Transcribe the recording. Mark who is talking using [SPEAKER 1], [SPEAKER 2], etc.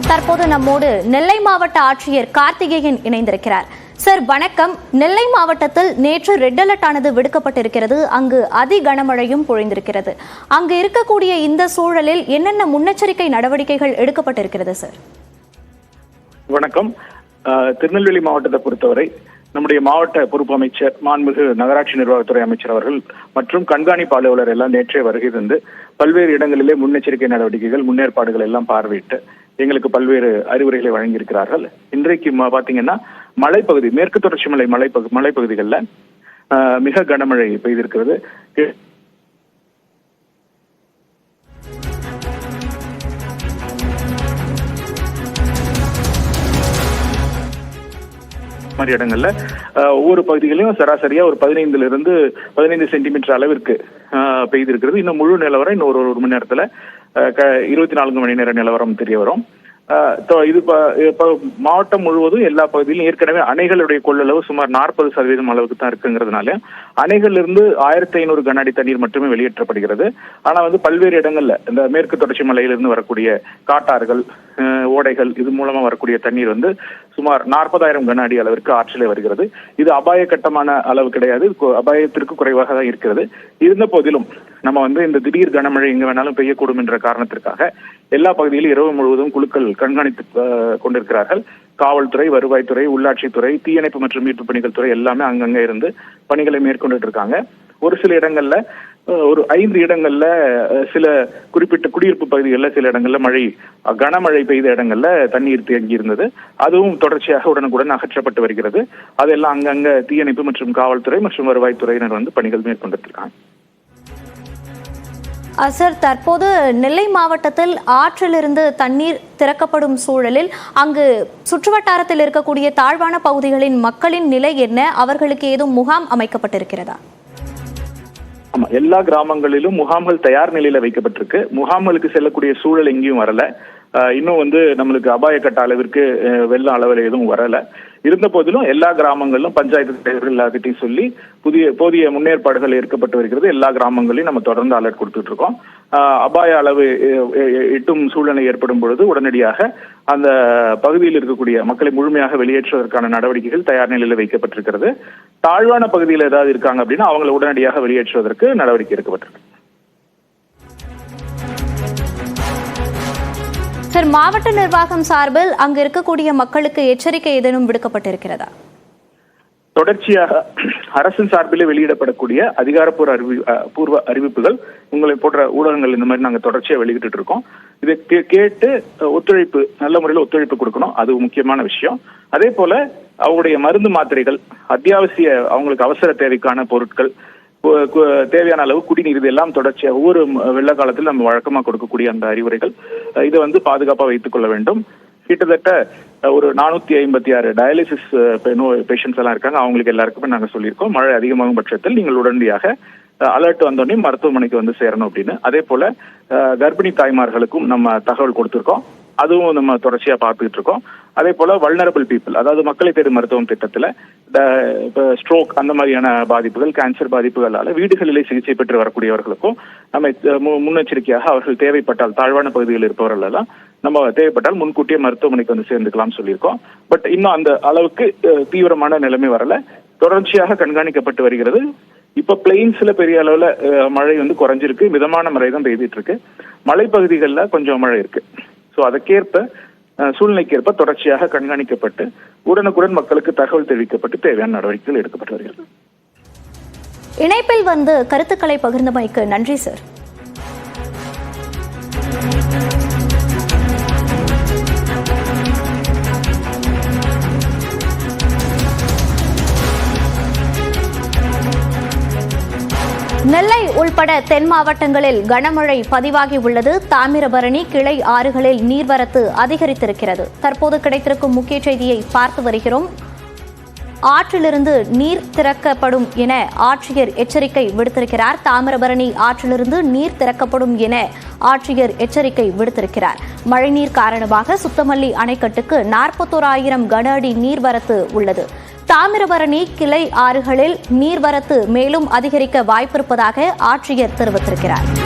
[SPEAKER 1] தற்போது நம்மோடு நெல்லை மாவட்ட ஆட்சியர் கார்த்திகேயன் இணைந்திருக்கிறார். சார் வணக்கம். நெல்லை மாவட்டத்தில் நேற்று ரெட் அலர்ட் ஆனது விடுக்கப்பட்டிருக்கிறது. அங்கு அதி கனமழையும் பொழிந்திருக்கிறது. அங்கு இருக்கக்கூடிய இந்த சூழலில் என்னென்ன முன்னெச்சரிக்கை நடவடிக்கைகள் எடுக்கப்பட்டிருக்கிறது சார்?
[SPEAKER 2] வணக்கம். திருநெல்வேலி மாவட்டத்தை பொறுத்தவரை நம்முடைய மாவட்ட பொறுப்பு அமைச்சர், மாண்புமிகு நகராட்சி நிர்வாகத்துறை அமைச்சர் அவர்கள் மற்றும் கண்காணிப்பு அலுவலர் எல்லாம் நேற்றே வருகை தந்து பல்வேறு இடங்களிலே முன்னெச்சரிக்கை நடவடிக்கைகள், முன்னேற்பாடுகள் எல்லாம் பார்வையிட்டு எங்களுக்கு பல்வேறு அறிவுரைகளை வழங்கியிருக்கிறார்கள். இன்றைக்கு பாத்தீங்கன்னா மலைப்பகுதி, மேற்கு தொடர்ச்சி மலை மலைப்பகுதிகளில் மிக கனமழை பெய்திருக்கிறது. மாதிரி இடங்கள்ல ஒவ்வொரு பகுதிகளிலும் சராசரியா ஒரு 15 சென்டிமீட்டர் அளவிற்கு பெய்திருக்கிறது. இன்னும் முழு நிலவரம் இன்னும் ஒரு மணி நேரத்துல 24 மணி நேர நிலவரம் தெரிய வரும். இது மாவட்டம் முழுவதும் எல்லா பகுதியிலும் ஏற்கனவே அணைகளுடைய கொள்ளளவு சுமார் 40% அளவுக்கு தான் இருக்குங்கிறதுனால அணைகள் இருந்து 1500 கன அடி தண்ணீர் மட்டுமே வெளியேற்றப்படுகிறது. ஆனா பல்வேறு இடங்கள்ல இந்த மேற்கு தொடர்ச்சி மலையிலிருந்து வரக்கூடிய காட்டாறுகள், ஓடைகள், இது மூலமா வரக்கூடிய தண்ணீர் சுமார் 40,000 கன அடி அளவிற்கு ஆற்றிலே வருகிறது. இது அபாய கட்டமான அளவு கிடையாது, அபாயத்திற்கு குறைவாக தான் இருக்கிறது. இருந்த போதிலும் நம்ம இந்த திடீர் கனமழை எங்க வேணாலும் பெய்யக்கூடும் என்ற காரணத்திற்காக எல்லா பகுதியிலும் இரவு முழுவதும் குழுக்கள் கண்காணித்து கொண்டிருக்கிறார்கள். காவல்துறை, வருவாய்த்துறை, உள்ளாட்சித்துறை, தீயணைப்பு மற்றும் மீட்பு பணிகள் துறை எல்லாமே அங்கங்க இருந்து பணிகளை மேற்கொண்டு இருக்காங்க. ஒரு சில இடங்கள்ல, ஒரு 5 இடங்கள்ல, சில குறிப்பிட்ட குடியிருப்பு பகுதிகளில் சில இடங்கள்ல கனமழை பெய்த இடங்கள்ல தண்ணீர் தேங்கி இருந்தது. அதுவும் தொடர்ச்சியாக உடனுக்குடன் அகற்றப்பட்டு வருகிறது. அதெல்லாம் அங்கங்க தீயணைப்பு மற்றும் காவல்துறை மற்றும் வருவாய்த்துறையினர் பணிகள் மேற்கொண்டிருக்காங்க.
[SPEAKER 1] சார், தற்போது நெல்லை மாவட்டத்தில் ஆற்றிலிருந்து தண்ணீர் திறக்கப்படும் சூழலில் அங்கு சுற்றுவட்டாரத்தில் இருக்கக்கூடிய தாழ்வான பகுதிகளின் மக்களின் நிலை என்ன? அவர்களுக்கு ஏதும் முகாம் அமைக்கப்பட்டிருக்கிறதா?
[SPEAKER 2] ஆமா, எல்லா கிராமங்களிலும் முகாம்கள் தயார் நிலையில வைக்கப்பட்டிருக்கு. முகாம்களுக்கு செல்லக்கூடிய சூழல் எங்கேயும் வரல. இன்னும் நம்மளுக்கு அபாய கட்ட அளவிற்கு வெள்ள அளவில் எதுவும் வரல. இருந்த போதிலும் எல்லா கிராமங்களிலும் பஞ்சாயத்து தலைவர்கள் எல்லாத்திட்டையும் சொல்லி போதிய முன்னேற்பாடுகள் ஏற்கப்பட்டு வருகிறது. எல்லா கிராமங்களையும் நம்ம தொடர்ந்து அலர்ட் கொடுத்துட்டு இருக்கோம். அபாய அளவு எட்டும் சூழ்நிலை ஏற்படும் பொழுது உடனடியாக அந்த பகுதியில் இருக்கக்கூடிய மக்களை முழுமையாக வெளியேற்றுவதற்கான நடவடிக்கைகள் தயார் நிலையில் வைக்கப்பட்டிருக்கிறது. தாழ்வான பகுதியில் ஏதாவது இருக்காங்க அப்படின்னா அவங்களை உடனடியாக வெளியேற்றுவதற்கு நடவடிக்கை எடுக்கப்பட்டிருக்கு.
[SPEAKER 1] சார், மாவட்ட நிர்வாகம் சார்பில் அங்கு இருக்கக்கூடிய மக்களுக்கு எச்சரிக்கை ஏதேனும் விடுக்கப்பட்டிருக்கிறதா?
[SPEAKER 2] தொடர்ச்சியாக அரசின் சார்பிலே வெளியிடப்படக்கூடிய அதிகாரப்பூர்வ அறிவிப்புகள் உங்களை போன்ற ஊடகங்கள் இந்த மாதிரி நாங்கள் தொடர்ச்சியாக வெளியிட்டு இருக்கோம். இதை கேட்டு நல்ல முறையில் ஒத்துழைப்பு கொடுக்கணும். அது முக்கியமான விஷயம். அதே போல அவங்களுடைய மருந்து மாத்திரைகள், அத்தியாவசிய அவங்களுக்கு அவசர தேவைக்கான பொருட்கள், தேவையான அளவு குடிநீர், இது எல்லாம் தொடர்ச்சியாக ஒவ்வொரு வெள்ள காலத்தில் நம்ம வழக்கமாக கொடுக்கக்கூடிய அந்த அறிவுரைகள், இதை பாதுகாப்பாக வைத்துக் கொள்ள வேண்டும். கிட்டத்தட்ட ஒரு 456 டயாலிசிஸ் பேஷண்ட்ஸ் எல்லாம் இருக்காங்க. அவங்களுக்கு எல்லாருக்குமே நாங்கள் சொல்லியிருக்கோம், மழை அதிகமாகும் பட்சத்தில் நீங்கள் உடனடியாக அலர்ட் வந்தோடனே மருத்துவமனைக்கு சேரணும் அப்படின்னு. அதே போல கர்ப்பிணி தாய்மார்களுக்கும் நம்ம தகவல் கொடுத்துருக்கோம். அதுவும் நம்ம தொடர்ச்சியா பார்த்துக்கிட்டு இருக்கோம். அதே போல வல்னரபிள் பீப்புள், அதாவது மக்களை தேடும் மருத்துவம் திட்டத்துல ஸ்ட்ரோக் அந்த மாதிரியான பாதிப்புகள், கேன்சர் பாதிப்புகளால வீடுகளிலே சிகிச்சை பெற்று வரக்கூடியவர்களுக்கும் நம்ம முன்னெச்சரிக்கையாக அவர்கள் தேவைப்பட்டால், தாழ்வான பகுதிகளில் இருப்பவர்கள் எல்லாம் நம்ம தேவைப்பட்டால் முன்கூட்டியே மருத்துவமனைக்கு சேர்ந்துக்கலாம் சொல்லியிருக்கோம். பட் இன்னும் அந்த அளவுக்கு தீவிரமான நிலைமை வரல. தொடர்ச்சியாக கண்காணிக்கப்பட்டு வருகிறது. இப்ப பிளெயின்ஸ்ல பெரிய அளவுல மழை குறைஞ்சிருக்கு. மிதமான மழை தான் பெய்துட்டு இருக்கு. மலைப்பகுதிகளில் கொஞ்சம் மழை இருக்கு. ஸோ அதற்கேற்ப சூழ்நிலைக்கேற்ப தொடர்ச்சியாக கண்காணிக்கப்பட்டு உடனுக்குடன் மக்களுக்கு தகவல் தெரிவிக்கப்பட்டு தேவையான நடவடிக்கைகள் எடுக்கப்பட்டு வருகிறது.
[SPEAKER 1] இணைப்பில் கருத்துக்களை பகிர்ந்தமைக்கு நன்றி சார். நெல்லை உள்பட தென் மாவட்டங்களில் கனமழை பதிவாகி உள்ளது. தாமிரபரணி கிளை ஆறுகளில் நீர்வரத்து அதிகரித்திருக்கிறது. தற்போது கிடைத்திருக்கும் முக்கிய செய்தியை பார்த்து வருகிறோம். ஆற்றிலிருந்து நீர் திறக்கப்படும் என ஆட்சியர் எச்சரிக்கை விடுத்திருக்கிறார். தாமிரபரணி ஆற்றிலிருந்து நீர் திறக்கப்படும் என ஆட்சியர் எச்சரிக்கை விடுத்திருக்கிறார். மழைநீர் காரணமாக சுத்தமல்லி அணைக்கட்டுக்கு 41,000 கன அடி நீர்வரத்து உள்ளது. தாமிரபரணி கிளை ஆறுகளில் நீர்வரத்து மேலும் அதிகரிக்க வாய்ப்பிருப்பதாக ஆட்சியர் தெரிவித்திருக்கிறார்.